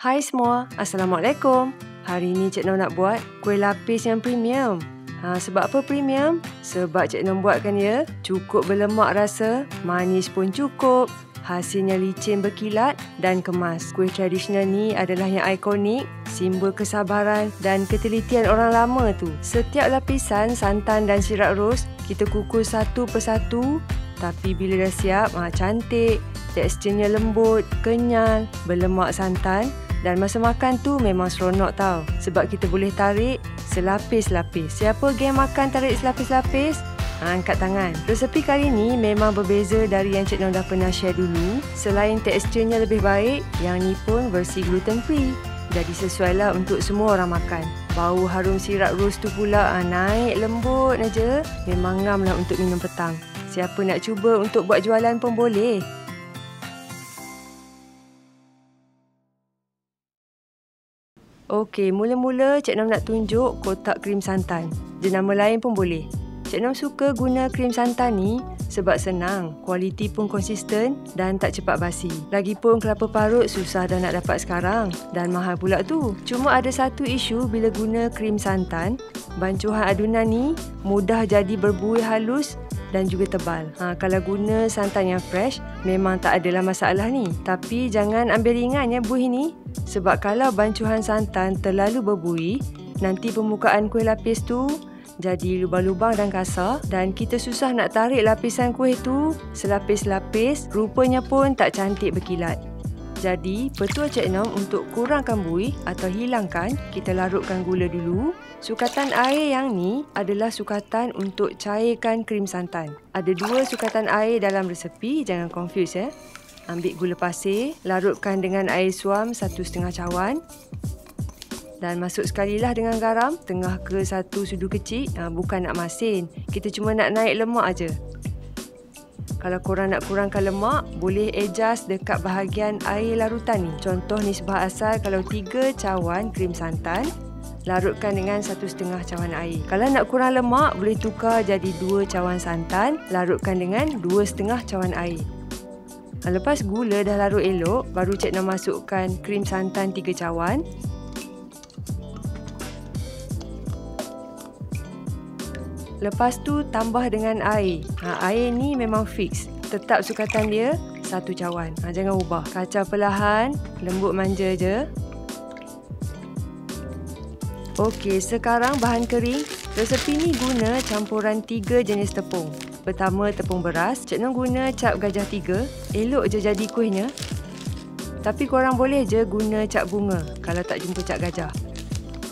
Hai semua, Assalamualaikum. Hari ni Cik Nom nak buat kuih lapis yang premium. Sebab apa premium? Sebab Cik Nom buatkan dia cukup berlemak rasa, manis pun cukup, hasilnya licin berkilat dan kemas. Kuih tradisional ni adalah yang ikonik, simbol kesabaran dan ketelitian orang lama tu. Setiap lapisan santan dan sirap ros kita kukus satu persatu, tapi bila dah siap, cantik, teksturnya lembut, kenyal, berlemak santan. Dan masa makan tu memang seronok tau. Sebab kita boleh tarik selapis-lapis. Siapa geng makan tarik selapis-lapis? Angkat tangan. Resepi kali ni memang berbeza dari yang Cik Nom dah pernah share dulu. Selain teksturnya lebih baik, yang ni pun versi gluten free. Jadi sesuailah untuk semua orang makan. Bau harum sirap ros tu pula naik lembut aja. Memang ngam lah untuk minum petang. Siapa nak cuba untuk buat jualan pun boleh. Okey, mula-mula Cik Nom nak tunjuk kotak krim santan. Jenama lain pun boleh. Cik Nom suka guna krim santan ni sebab senang, kualiti pun konsisten dan tak cepat basi. Lagipun kelapa parut susah dah nak dapat sekarang dan mahal pula tu. Cuma ada satu isu bila guna krim santan, bancuhan adunan ni mudah jadi berbuih halus dan juga tebal. Kalau guna santan yang fresh, memang tak adalah masalah ni. Tapi jangan ambil ringan ya buih ni. Sebab kalau bancuhan santan terlalu berbuih, nanti permukaan kuih lapis tu jadi lubang-lubang dan kasar dan kita susah nak tarik lapisan kuih tu selapis-lapis, rupanya pun tak cantik berkilat. Jadi, petua Cik Nom untuk kurangkan buih atau hilangkan, kita larutkan gula dulu. Sukatan air yang ni adalah sukatan untuk cairkan krim santan. Ada 2 sukatan air dalam resepi, jangan confuse ya. Ambil gula pasir, larutkan dengan air suam 1,5 cawan. Dan masuk sekali lah dengan garam, tengah ke 1 sudu kecil. Bukan nak masin, kita cuma nak naik lemak aja. Kalau korang nak kurangkan lemak, boleh adjust dekat bahagian air larutan ni. Contoh nisbah asal kalau 3 cawan krim santan, larutkan dengan 1,5 cawan air. Kalau nak kurang lemak, boleh tukar jadi 2 cawan santan, larutkan dengan 2,5 cawan air. Lepas gula dah larut elok, baru Cik Nom masukkan krim santan 3 cawan. Lepas tu tambah dengan air. Air ni memang fix. Tetap sukatan dia 1 cawan. Jangan ubah. Kacau perlahan, lembut manja je. Okey, sekarang bahan kering. Resepi ni guna campuran 3 jenis tepung. Pertama, tepung beras. Cik Nom guna cap gajah 3. Elok je jadi kuihnya. Tapi korang boleh je guna cap bunga kalau tak jumpa cap gajah.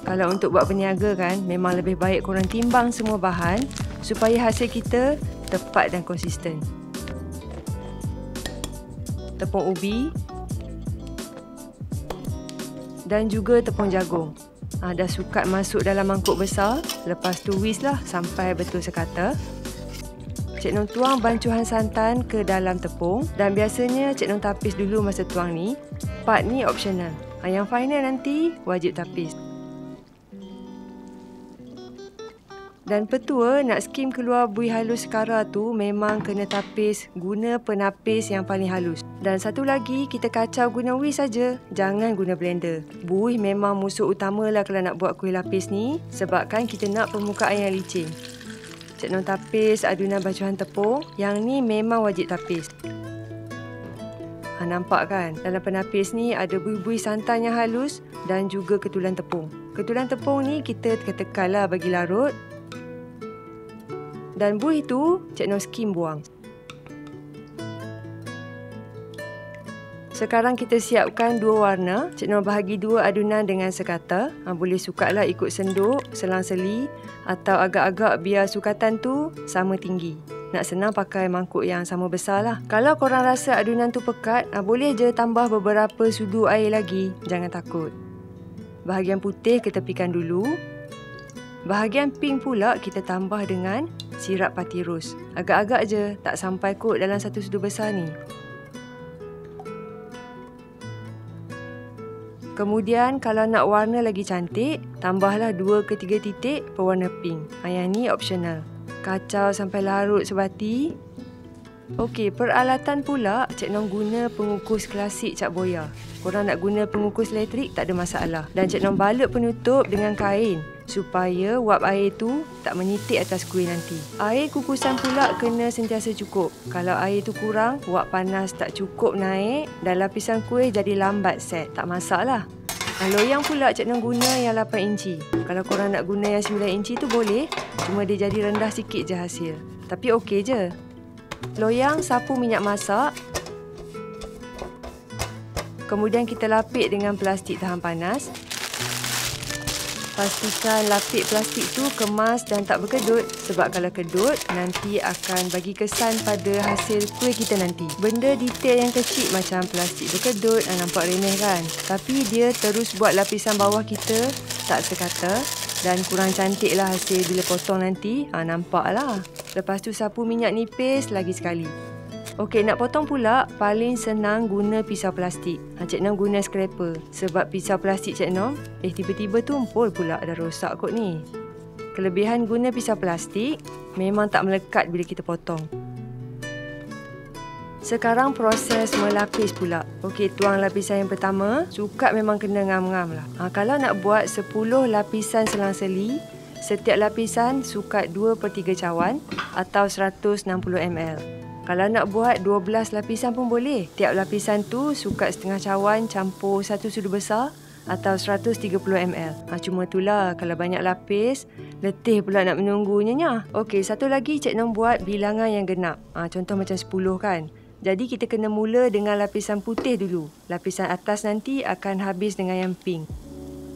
Kalau untuk buat berniaga kan, memang lebih baik korang timbang semua bahan supaya hasil kita tepat dan konsisten. Tepung ubi dan juga tepung jagung. Dah sukat masuk dalam mangkuk besar. Lepas tu whisk lah sampai betul sekata. Cik Nom tuang bancuhan santan ke dalam tepung dan biasanya Cik Nom tapis dulu masa tuang ni. Part ni optional. Yang final nanti wajib tapis. Dan petua nak skim keluar buih halus sekara tu memang kena tapis guna penapis yang paling halus. Dan satu lagi, kita kacau guna whisk saja, jangan guna blender. Buih memang musuh utamalah kalau nak buat kuih lapis ni sebabkan kita nak permukaan yang licin. Cik Nom tapis adunan bancuhan tepung. Yang ni memang wajib tapis. Nampak kan? Dalam penapis ni ada buih-buih santan yang halus dan juga ketulan tepung. Ketulan tepung ni kita tekan lah bagi larut. Dan buih tu Cik Nom skim buang. Sekarang kita siapkan 2 warna. Cik Nom bahagi 2 adunan dengan sekata. Boleh sukalah ikut senduk, selang-seli atau agak-agak biar sukatan tu sama tinggi. Nak senang pakai mangkuk yang sama besar lah. Kalau korang rasa adunan tu pekat, boleh je tambah beberapa sudu air lagi. Jangan takut. Bahagian putih kita tepikan dulu. Bahagian pink pula kita tambah dengan sirap pati ros. Agak-agak je, tak sampai kot dalam 1 sudu besar ni. Kemudian kalau nak warna lagi cantik, tambahlah 2 ke 3 titik pewarna pink. Yang ni optional. Kacau sampai larut sebati. Okey, peralatan pula Cik Nom guna pengukus klasik cap boya. Korang nak guna pengukus elektrik tak ada masalah. Dan Cik Nom balut penutup dengan kain supaya wap air tu tak menyitik atas kuih nanti. Air kukusan pula kena sentiasa cukup. Kalau air tu kurang, wap panas tak cukup naik dan lapisan kuih jadi lambat set. Tak masak lah. Loyang pula Cik Nom guna yang 8 inci. Kalau korang nak guna yang 9 inci tu boleh. Cuma dia jadi rendah sikit je hasil. Tapi okey je. Loyang sapu minyak masak. Kemudian kita lapik dengan plastik tahan panas. Pastikan lapik plastik tu kemas dan tak berkedut. Sebab kalau kedut, nanti akan bagi kesan pada hasil kuih kita nanti. Benda detail yang kecil macam plastik berkedut, nampak remeh kan? Tapi dia terus buat lapisan bawah kita tak sekata. Dan kurang cantik lah hasil bila potong nanti. Nampak lah. Lepas tu sapu minyak nipis lagi sekali. Okey, nak potong pula, paling senang guna pisau plastik. Cik Nom guna scraper. Sebab pisau plastik Cik Nom, tiba-tiba tumpul pula, dah rosak kot ni. Kelebihan guna pisau plastik, memang tak melekat bila kita potong. Sekarang proses melapis pula. Okey, tuang lapisan yang pertama. Sukat memang kena ngam-ngam lah. Kalau nak buat 10 lapisan selang-seli, setiap lapisan sukat 2/3 cawan atau 160 ml. Kalau nak buat 12 lapisan pun boleh. Tiap lapisan tu sukat setengah cawan campur 1 sudu besar atau 130 ml. Cuma itulah kalau banyak lapis, letih pula nak menunggunya. Okey, satu lagi Cik Nom buat bilangan yang genap. Contoh macam 10 kan. Jadi kita kena mula dengan lapisan putih dulu. Lapisan atas nanti akan habis dengan yang pink.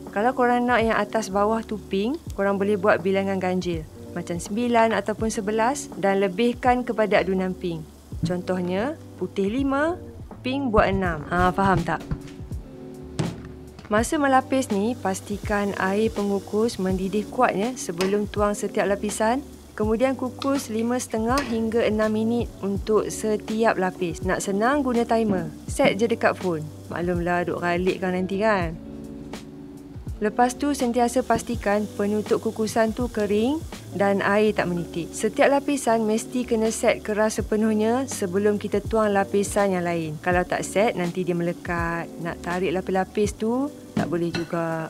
Kalau korang nak yang atas bawah tu pink, korang boleh buat bilangan ganjil. Macam 9 ataupun 11 dan lebihkan kepada adunan pink. Contohnya, putih 5, pink buat 6. Faham tak? Masa melapis ni, pastikan air pengukus mendidih kuatnya sebelum tuang setiap lapisan. Kemudian kukus 5,5 hingga 6 minit untuk setiap lapis. Nak senang guna timer. Set je dekat phone. Maklumlah duk ralik kan nanti kan. Lepas tu sentiasa pastikan penutup kukusan tu kering dan air tak menitik. Setiap lapisan mesti kena set keras sepenuhnya sebelum kita tuang lapisan yang lain. Kalau tak set, nanti dia melekat. Nak tarik lapis-lapis tu, tak boleh juga.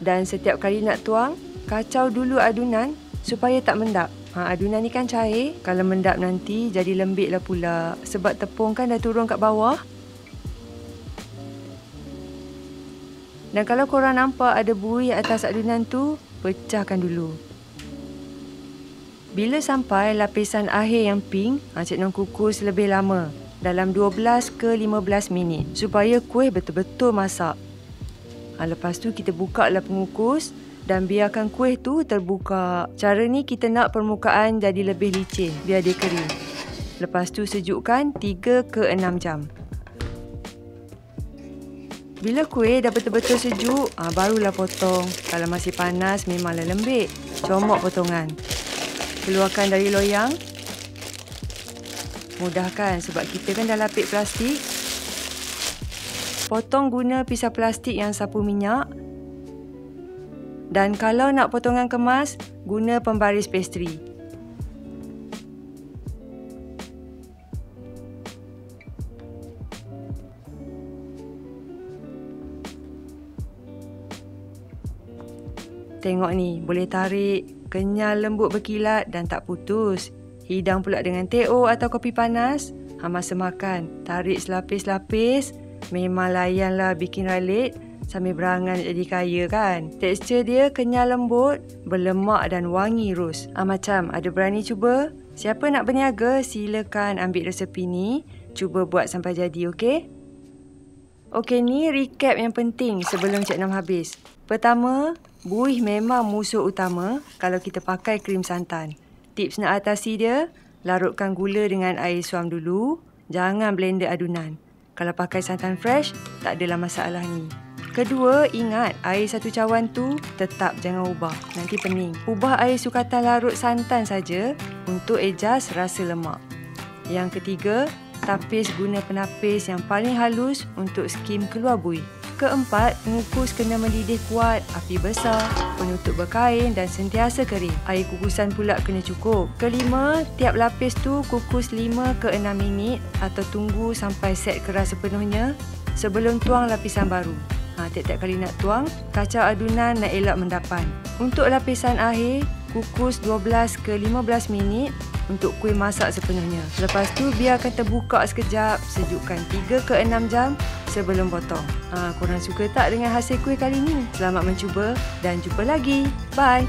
Dan setiap kali nak tuang, kacau dulu adunan supaya tak mendap. Adunan ni kan cair. Kalau mendap nanti jadi lembik lah pula. Sebab tepung kan dah turun kat bawah. Dan kalau korang nampak ada buih atas adunan tu, pecahkan dulu. Bila sampai lapisan akhir yang pink, Cik Nom kukus lebih lama, dalam 12 ke 15 minit, supaya kuih betul-betul masak. Lepas tu kita buka lah pengukus dan biarkan kuih tu terbuka. Cara ni kita nak permukaan jadi lebih licin, biar dia kering. Lepas tu sejukkan 3 ke 6 jam. Bila kuih dah betul-betul sejuk, barulah potong. Kalau masih panas, memanglah lembik. Comot potongan. Keluarkan dari loyang. Mudah kan sebab kita kan dah lapik plastik. Potong guna pisau plastik yang sapu minyak. Dan kalau nak potongan kemas, guna pembaris pastry. Tengok ni, boleh tarik, kenyal, lembut, berkilat dan tak putus. Hidang pula dengan teh atau kopi panas. Masa makan, tarik selapis-lapis. Memang layanlah bikin ralik sambil berangan jadi kaya kan. Tekstur dia kenyal lembut, berlemak dan wangi rus. Macam ada berani cuba? Siapa nak berniaga, silakan ambil resepi ni. Cuba buat sampai jadi, okey? Okey, ni recap yang penting sebelum Cik Nom habis. Pertama, buih memang musuh utama kalau kita pakai krim santan. Tips nak atasi dia, larutkan gula dengan air suam dulu. Jangan blender adunan. Kalau pakai santan fresh, tak adalah masalah ni. Kedua, ingat air 1 cawan tu tetap jangan ubah. Nanti pening. Ubah air sukatan larut santan saja untuk adjust rasa lemak. Yang ketiga, tapis guna penapis yang paling halus untuk skim keluar buih. Keempat, pengukus kena mendidih kuat, api besar, penutup berkain dan sentiasa kering. Air kukusan pula kena cukup. Kelima, tiap lapis tu kukus 5 ke 6 minit atau tunggu sampai set keras sepenuhnya. sebelum tuang lapisan baru. Tiap-tiap kali nak tuang, kacau adunan nak elak mendapan. Untuk lapisan akhir, kukus 12 ke 15 minit untuk kuih masak sepenuhnya. Lepas tu biarkan terbuka sekejap, sejukkan 3 ke 6 jam sebelum potong. Korang suka tak dengan hasil kuih kali ni? Selamat mencuba dan jumpa lagi. Bye!